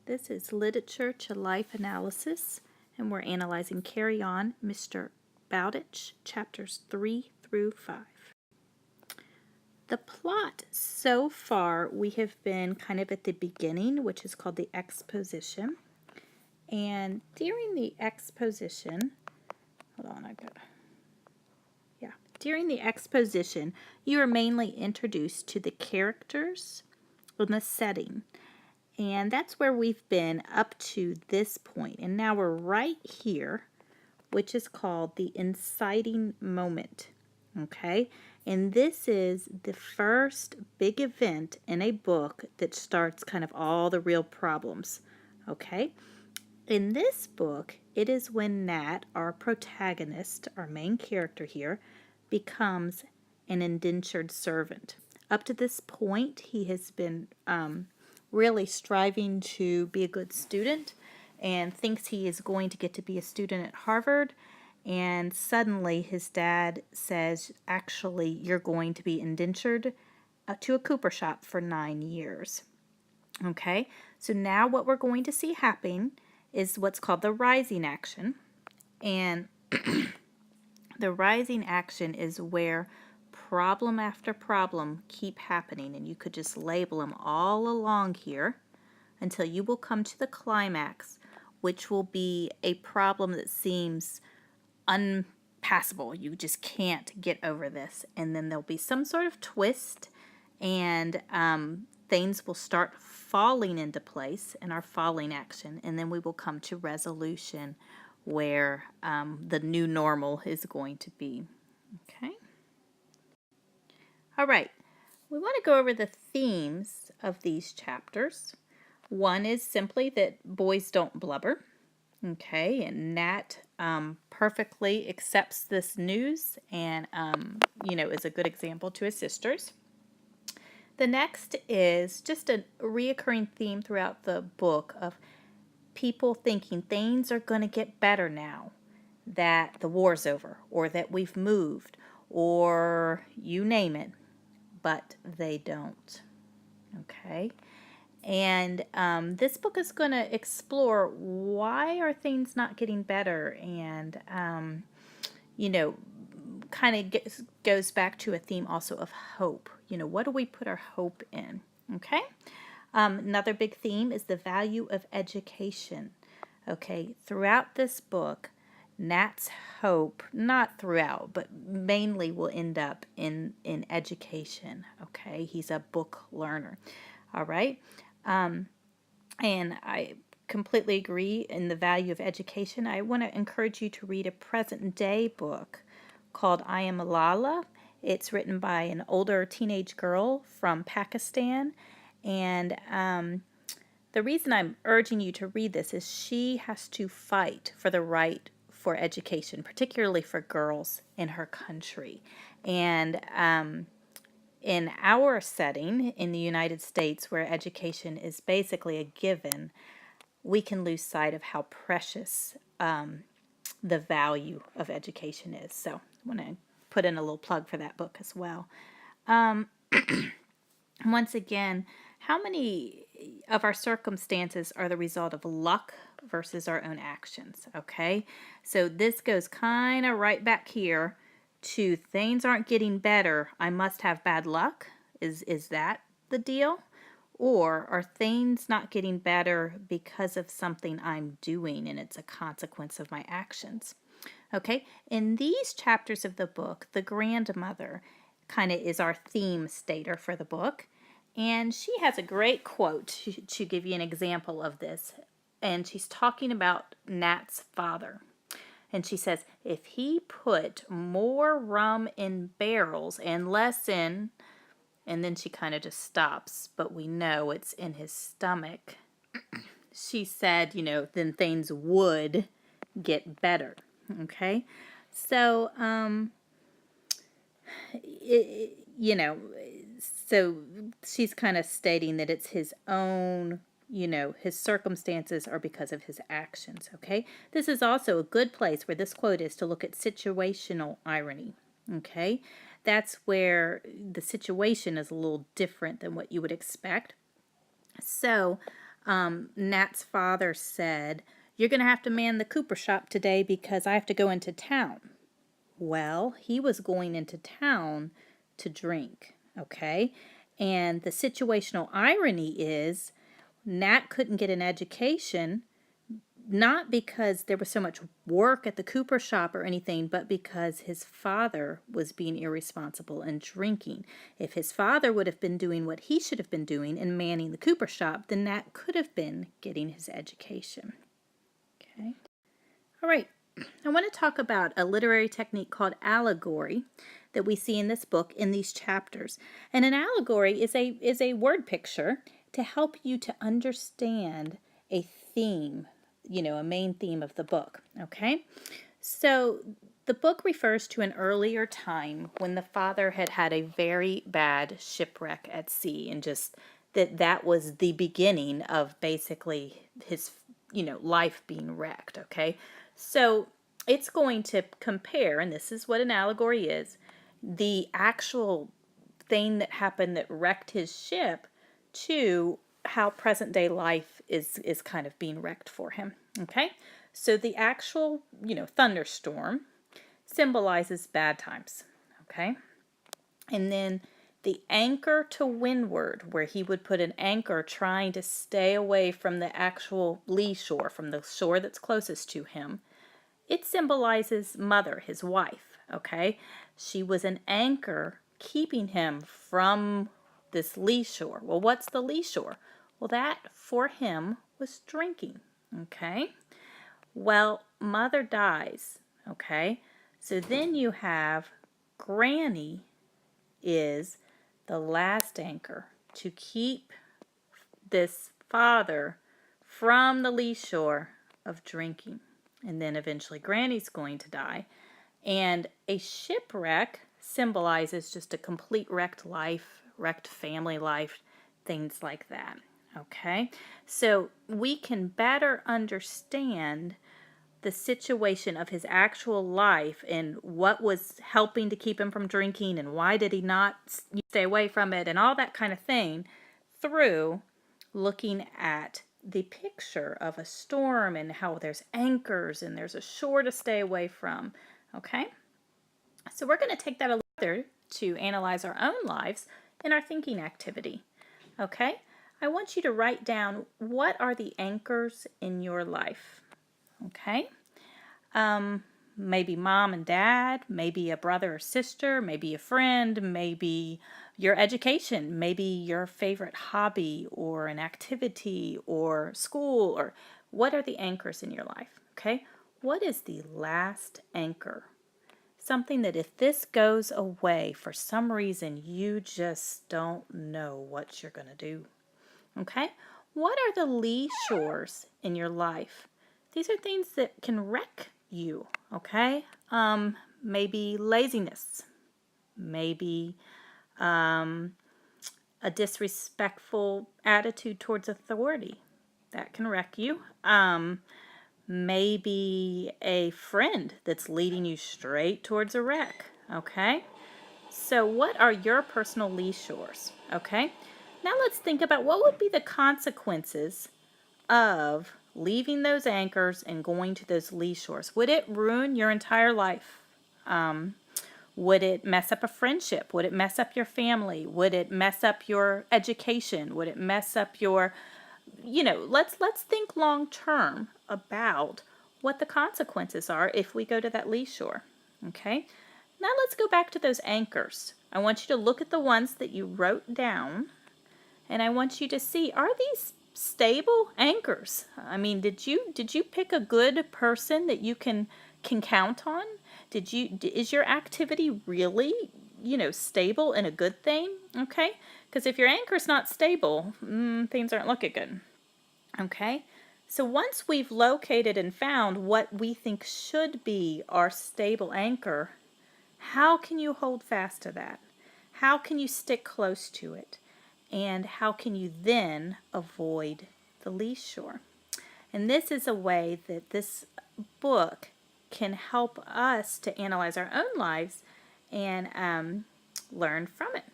This is Literature to Life Analysis, and we're analyzing Carry On, Mr. Bowditch, chapters 3 through 5. The plot so far, we have been kind of at the beginning, which is called the exposition. And during the exposition, during the exposition, you are mainly introduced to the characters and the setting. And that's where we've been up to this point. And now we're right here, which is called the inciting moment. Okay? And this is the first big event in a book that starts kind of all the real problems. Okay? In this book, it is when Nat, our protagonist, our main character here, becomes an indentured servant. Up to this point, he has been really striving to be a good student and thinks he is going to get to be a student at Harvard. And suddenly his dad says, actually, you're going to be indentured to a cooper shop for 9 years. Okay, so now what we're going to see happen is what's called the rising action. And the rising action is where problem after problem keep happening, and you could just label them all along here until you will come to the climax, which will be a problem that seems unpassable. You just can't get over this. And then there'll be some sort of twist, and things will start falling into place in our falling action, and then we will come to resolution where the new normal is going to be. Okay? All right. We want to go over the themes of these chapters. One is simply that boys don't blubber. Okay, and Nat perfectly accepts this news and, is a good example to his sisters. The next is just a reoccurring theme throughout the book of people thinking things are going to get better now that the war's over, or that we've moved, or you name it, but they don't. Okay? And this book is going to explore why are things not getting better, and, kind of goes back to a theme also of hope. What do we put our hope in? Okay? Another big theme is the value of education. Okay, throughout this book, Nat's hope, not throughout, but mainly will end up in education. Okay, he's a book learner. All right, and I completely agree in the value of education. I want to encourage you to read a present day book called I Am Malala. It's written by an older teenage girl from Pakistan. And the reason I'm urging you to read this is she has to fight for the right for education, particularly for girls in her country. And in our setting in the United States, where education is basically a given, we can lose sight of how precious the value of education is. So I want to put in a little plug for that book as well. Once again, how many of our circumstances are the result of luck versus our own actions? Okay, so this goes kind of right back here to things aren't getting better, I must have bad luck. Is that the deal? Or are things not getting better because of something I'm doing and it's a consequence of my actions? Okay, in these chapters of the book, the grandmother kind of is our theme stater for the book. And she has a great quote to give you an example of this. And she's talking about Nat's father. And she says, if he put more rum in barrels and less in, and then she kind of just stops, but we know it's in his stomach. She said, then things would get better. Okay? So, so she's kind of stating that it's his own, his circumstances are because of his actions, okay? This is also a good place where this quote is to look at situational irony, okay? That's where the situation is a little different than what you would expect. So, Nat's father said, "You're going to have to man the cooper shop today because I have to go into town." Well, he was going into town to drink, okay? And the situational irony is Nat couldn't get an education, not because there was so much work at the cooper shop or anything, but because his father was being irresponsible and drinking. If his father would have been doing what he should have been doing and manning the cooper shop, then Nat could have been getting his education. Okay. All right. I want to talk about a literary technique called allegory that we see in this book in these chapters. And an allegory is a word picture to help you to understand a theme, a main theme of the book, okay? So the book refers to an earlier time when the father had had a very bad shipwreck at sea, and just that was the beginning of basically his, life being wrecked, okay? So it's going to compare, and this is what an allegory is, the actual thing that happened that wrecked his ship to how present day life is kind of being wrecked for him. Okay? So the actual, thunderstorm symbolizes bad times. Okay? And then the anchor to windward, where he would put an anchor trying to stay away from the actual lee shore, from the shore that's closest to him, it symbolizes mother, his wife, okay? She was an anchor keeping him from this lee shore. Well, what's the lee shore? Well, that for him was drinking, okay? Well, mother dies, okay? So then you have Granny is the last anchor to keep this father from the lee shore of drinking. And then eventually Granny's going to die. And a shipwreck symbolizes just a complete wrecked life, wrecked family life, things like that. Okay? So we can better understand the situation of his actual life and what was helping to keep him from drinking and why did he not stay away from it and all that kind of thing through looking at the picture of a storm and how there's anchors and there's a shore to stay away from. Okay? So we're going to take that a little further to analyze our own lives in our thinking activity. Okay? I want you to write down, what are the anchors in your life? Okay? Maybe mom and dad, maybe a brother or sister, maybe a friend, maybe your education, maybe your favorite hobby or an activity or school, or what are the anchors in your life? Okay? What is the last anchor? Something that if this goes away for some reason, you just don't know what you're going to do. Okay? What are the lee shores in your life? These are things that can wreck you, okay? Maybe laziness, maybe a disrespectful attitude towards authority. That can wreck you. Maybe a friend that's leading you straight towards a wreck, okay? So what are your personal lee shores, okay? Now let's think about what would be the consequences of leaving those anchors and going to those lee shores. Would it ruin your entire life? Would it mess up a friendship? Would it mess up your family? Would it mess up your education? Would it mess up your, let's think long term about what the consequences are if we go to that lee shore. Okay? Now let's go back to those anchors. I want you to look at the ones that you wrote down, and I want you to see, are these stable anchors? I mean, did you pick a good person that you can count on? Is your activity really, stable and a good thing? Okay? Because if your anchor's not stable, things aren't looking good. Okay? So once we've located and found what we think should be our stable anchor, how can you hold fast to that? How can you stick close to it? And how can you then avoid the lee shore? And this is a way that this book can help us to analyze our own lives and learn from it.